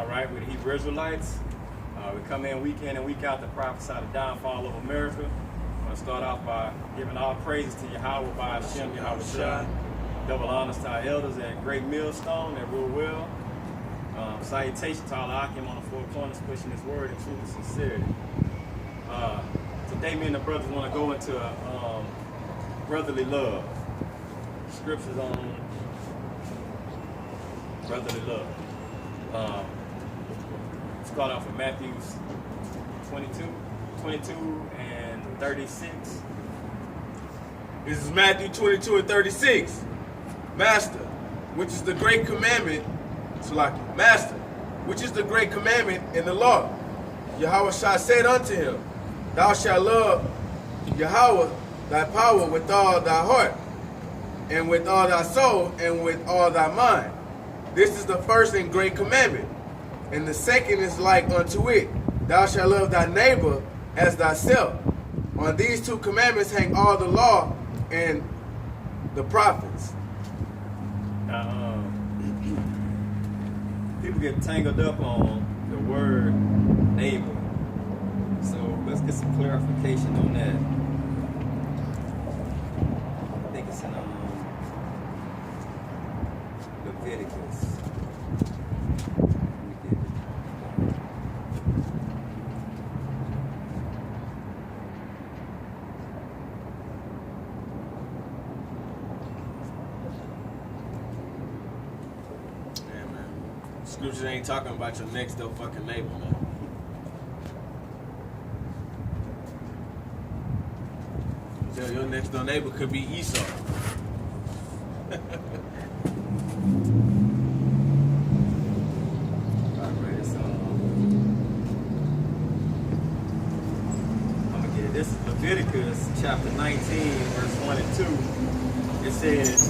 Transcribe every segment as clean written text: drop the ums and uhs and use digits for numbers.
all right, with the Hebrew Israelites. We come in week out to prophesy the downfall of America. I'm going to start off by giving all praises to YAHAWAH, BAHASHAM, YAHAWASHI. Double honors to our elders at Great Millstone that rule well. Salutation to all Akim on the four corners, pushing his word in truth and sincerity. Today, me and the brothers want to go into brotherly love. Scriptures on brotherly love. Start off with Matthew 22 and 36. This is Matthew 22 and 36. Master, which is the great commandment, Master, which is the great commandment in the law? YAHAWASHI said unto him, Thou shalt love YAHAWAH thy power with all thy heart, and with all thy soul, and with all thy mind. This is the first and great commandment. And the second is like unto it, Thou shalt love thy neighbor as thyself. On these two commandments hang all the law and the prophets. People get tangled up on the word neighbor. So let's get some clarification on that. I think it's in Leviticus. Scriptures ain't talking about your next door fucking neighbor, man. Your next door neighbor could be Esau. I'm gonna get it. This is Leviticus chapter 19, verse 1 and 2. It says,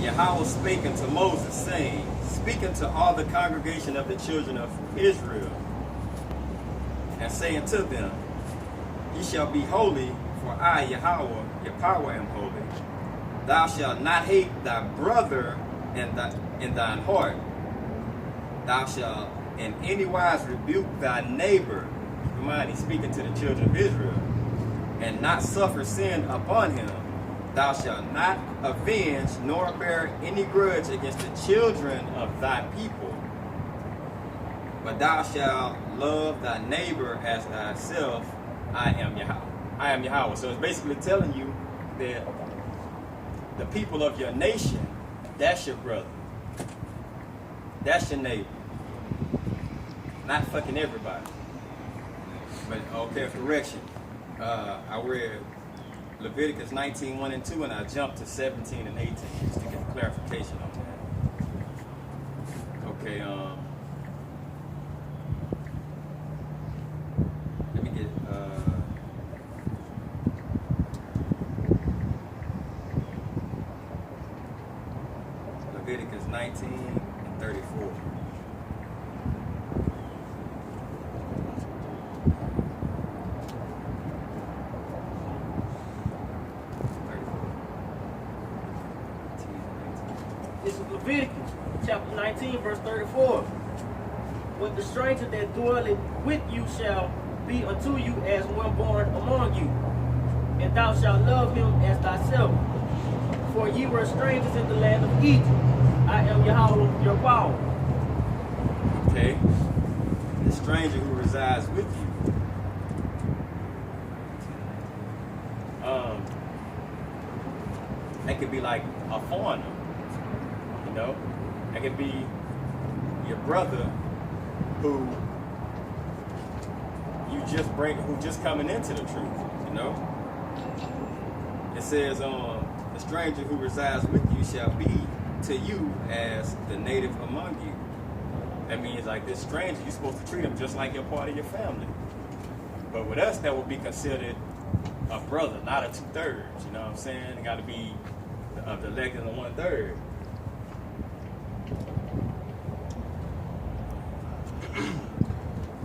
Yahawah spake unto Moses, saying, Speak unto all the congregation of the children of Israel, and say unto them, Ye shall be holy, for I, Yahawah, your power am holy. Thou shalt not hate thy brother in thine heart. Thou shalt in any wise rebuke thy neighbor. Remind, he's speaking to the children of Israel, and not suffer sin upon him. Thou shalt not avenge nor bear any grudge against the children of thy people, but thou shalt love thy neighbor as thyself. I am YAHAWAH. So it's basically telling you that the people of your nation, that's your brother. That's your neighbor. Not fucking everybody. But okay, correction. I read Leviticus 19, 1 and 2, and I jumped to 17 and 18 just to get clarification on that. Okay, let me get Leviticus 19 and 34. This is Leviticus chapter 19, verse 34. What the stranger that dwelleth with you shall be unto you as one born among you, and thou shalt love him as thyself. For ye were strangers in the land of Egypt. I am YAHAWAH, your power. Okay. The stranger who resides with you. That could be like a foreigner. You know, that could be your brother who just coming into the truth. You know, it says, the stranger who resides with you shall be to you as the native among you. That means like this stranger, you're supposed to treat him just like you're part of your family. But with us, that would be considered a brother, not a 2/3. You know what I'm saying? It got to be of the elect and the 1/3.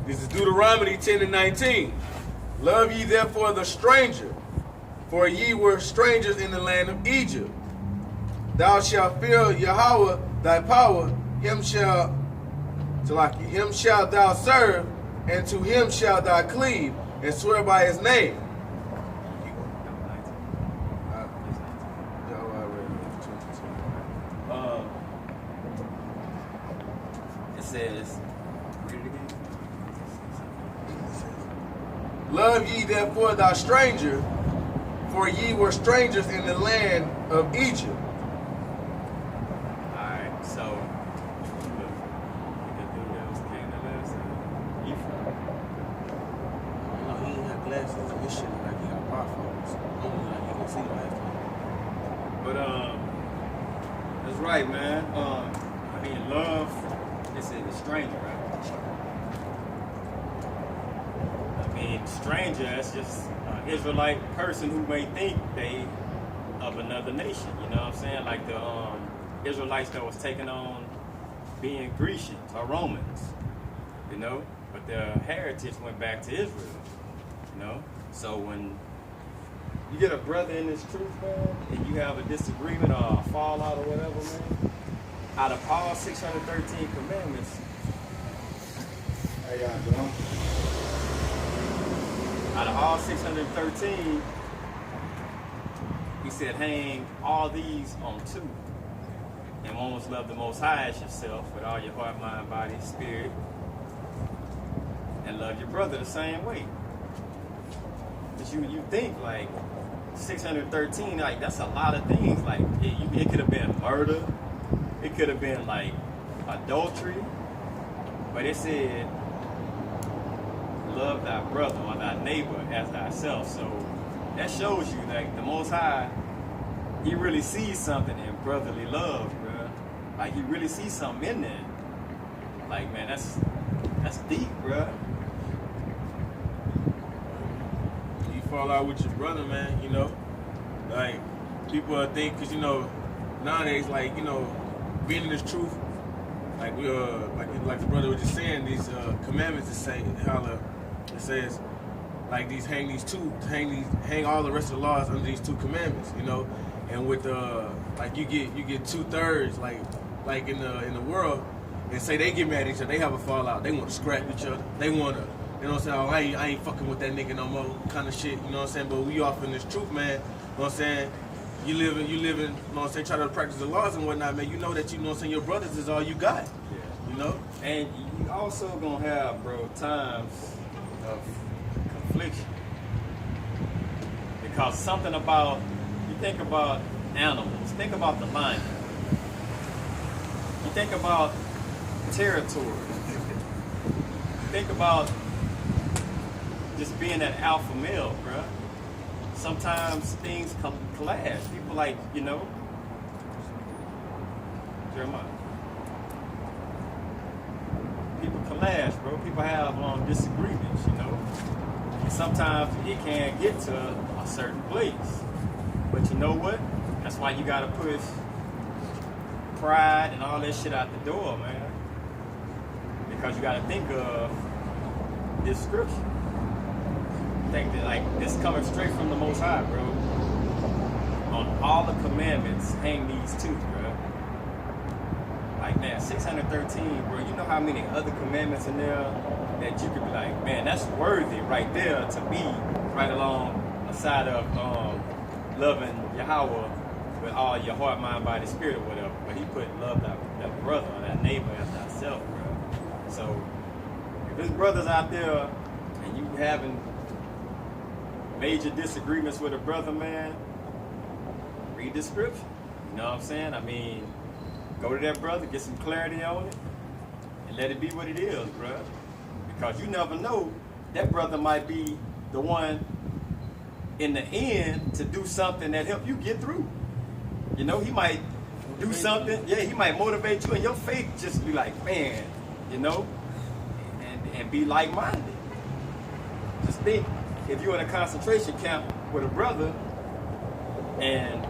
This is Deuteronomy 10 and 19. Love ye therefore the stranger, for ye were strangers in the land of Egypt. thou shalt fear Yahweh thy power, him shalt thou serve, and to him shalt thou cleave, and swear by his name. It says, read it again. Love ye therefore thy stranger, for ye were strangers in the land of Egypt. Alright, so look, the dude that was came the last time. No, he ain't got glasses. This shit look like he got bifolds. Only like he can see last time. But that's right, man. I mean, love is a stranger, right? I mean, stranger, that's just an Israelite person who may think they of another nation. You know what I'm saying? Like the Israelites that was taking on being Grecians or Romans. You know, but their heritage went back to Israel. You know, so when you get a brother in this truth, man, and you have a disagreement or a fallout or whatever, man, out of all 613 commandments, How y'all doing? out of all 613, he said, hang all these on two. And one was love the Most High as yourself with all your heart, mind, body, spirit, and love your brother the same way. But you think like 613, like that's a lot of things. Like it could have been murder, it could have been like adultery, but it said love thy brother or thy neighbor as thyself. So that shows you that the Most High, he really sees something in brotherly love, bro. Like he really sees something in there. Like, man, that's deep, bro. You fall out with your brother, man, you know? Like, people think, because, you know, nowadays, like, you know, being in this truth, like we like the brother was just saying, these commandments that say it says like hang all the rest of the laws under these two commandments, you know, and with like you get 2/3 like in the world, and say they get mad at each other, they have a fallout, they want to scrap each other, they want to, you know what I'm saying, oh, I ain't fucking with that nigga no more, kind of shit, you know what I'm saying, but we off in this truth, man, you know what I'm saying. You live in, you know what I'm saying, try to practice the laws and whatnot, man. You know that, you know what I'm saying, your brothers is all you got. Yeah. You know? And you also gonna have, bro, times of confliction. Because something about, you think about animals, think about the lion. You think about territory. Think about just being that alpha male, bro. Sometimes things clash. People like, you know, Jeremiah. People clash, bro. People have disagreements, you know. And sometimes it can't get to a certain place. But you know what? That's why you gotta push pride and all that shit out the door, man. Because you gotta think of this scripture. Think that like this coming straight from the Most High, bro. On all the commandments, hang these two, bro. Like man, 613, bro. You know how many other commandments in there that you could be like, man, that's worthy right there to be right along the side of loving Yahawah with all your heart, mind, body, spirit, or whatever. But he put love that brother or that neighbor as thyself, bro. So if there's brothers out there and you having major disagreements with a brother, man, read the scripture. You know what I'm saying? I mean, go to that brother, get some clarity on it, and let it be what it is, bro. Because you never know, that brother might be the one in the end to do something that help you get through. You know, he might do something, yeah, he might motivate you, and your faith just be like, man, you know, and be like-minded. Just think, if you're in a concentration camp with a brother and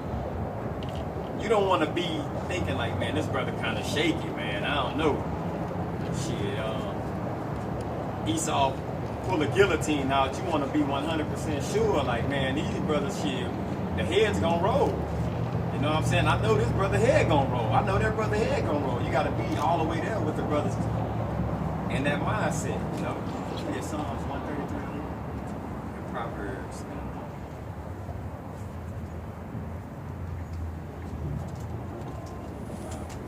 you don't want to be thinking like, man, this brother kind of shaky, man, I don't know. Shit, Esau pull a guillotine out, you want to be 100% sure, like, man, these brothers, shit, the head's gonna roll. You You know what I'm saying? I know this brother head gonna roll. I know that brother head gonna roll. You gotta be all the way there with the brothers in that mindset, you know. Yeah, Psalms 133 and Proverbs.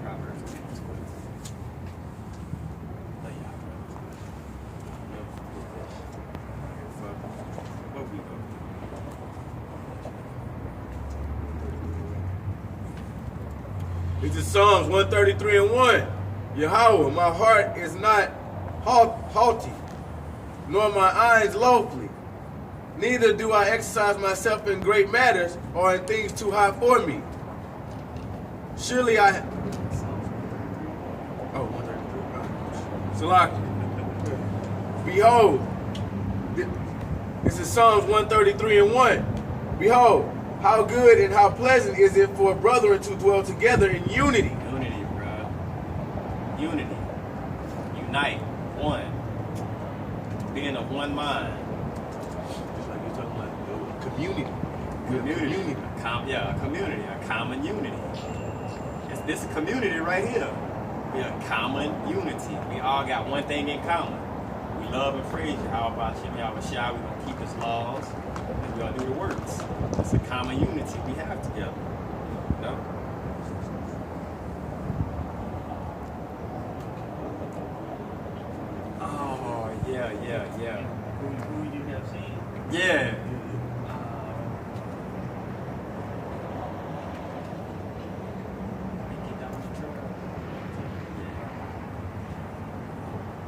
Proverbs 10 and 12. But yeah, where we go? This is Psalms 133 and 1. Yahweh, my heart is not haughty, nor my eyes lofty. Neither do I exercise myself in great matters or in things too high for me. Surely I... Oh, 133. Salaki. Behold, this is Psalms 133 and 1. Behold, how good and how pleasant is it for brethren to dwell together in unity. Unity, bro. Unity. Unite. One. Being of one mind. Just like you're talking about community. Community. A community. A common unity. This community right here. We are common unity. We all got one thing in common. We love and praise YAHAWASHI. We're going to keep his laws. And we're going to do the works. It's a common unity we have together. You know? Oh, yeah. Who you have seen? Yeah. Get down the trail.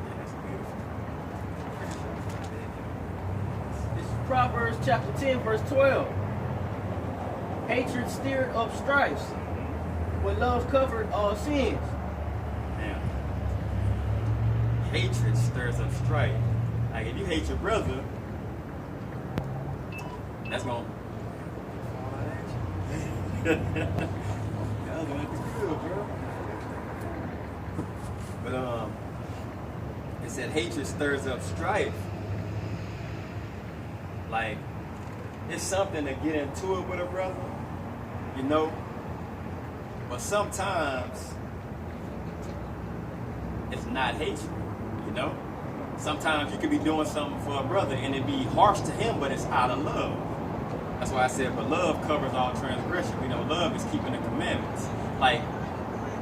Yeah, that's beautiful. This is Proverbs chapter 10, verse 12. Hatred stirred up strifes, but love covered all sins. Now, hatred stirs up strife. Like if you hate your brother, that's gonna. That's gonna be good, bro. But it said hatred stirs up strife. Like it's something to get into it with a brother, you know. But sometimes it's not hatred, you know. Sometimes you could be doing something for a brother and it be harsh to him, but it's out of love. That's why I said, but love covers all transgression. You know, love is keeping the commandments. Like,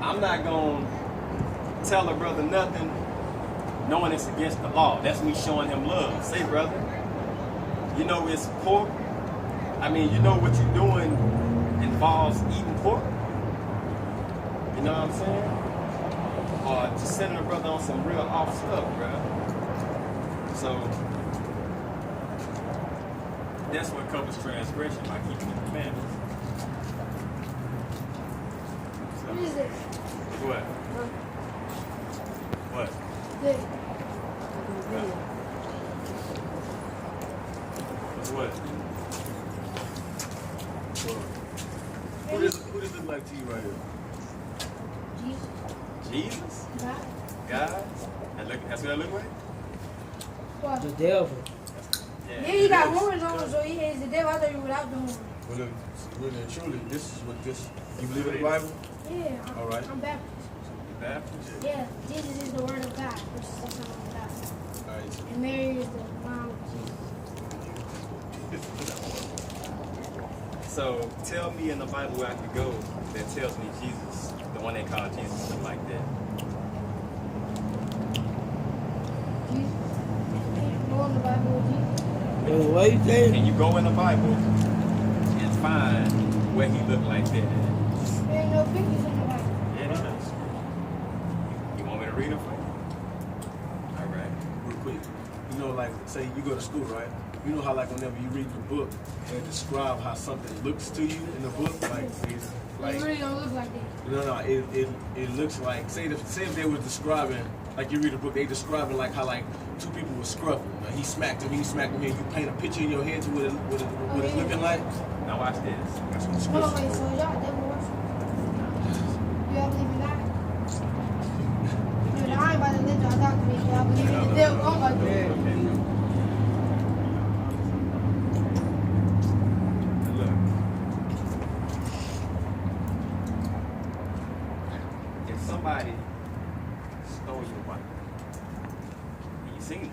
I'm not going to tell a brother nothing knowing it's against the law. That's me showing him love. Say, brother, you know it's pork. I mean, you know what you're doing involves eating pork. You know what I'm saying? Or just sending a brother on some real off stuff, bro. So that's what covers transgression by keeping the commandments. So, What is this? what? What? Good. What's what? Who does it look like to you right here? Jesus. Jesus? God. God? That's what I look like? What? The devil. Yeah, he got horns on, so he is the devil. I thought you were without the horns. Well, look, really and truly, this is what this. You believe in the Bible? Yeah. All right. I'm Baptist. Baptist? Yeah, Jesus is the word of God, which is the Son of God. All right. And Mary is the mom of Jesus. So tell me in the Bible where I could go that tells me Jesus, the one they call Jesus, look like that. Jesus. Go in the Bible with Jesus. What you say? Can you go in the Bible and find where he looked like that? There ain't no pictures in the Bible. Yeah, it is. You want me to read them for you? All right. Real quick. You know, like, say you go to school, right? You know how, like, whenever you read the book, they describe how something looks to you in the book, like, it's like. It really don't look like that. No, it looks like, say if they were describing, like you read a book, they describing like how like two people were scruffing. Like he smacked him, here, you paint a picture in your head to what it's looking like. Now watch this. That's what the Hold on, scripture wait, so y'all devil worship? You all believe in God? Dude, I ain't about to let y'all talk to me. Y'all believe in the devil? Oh my God. Okay. Look. somebody stole your wife, and you seen it,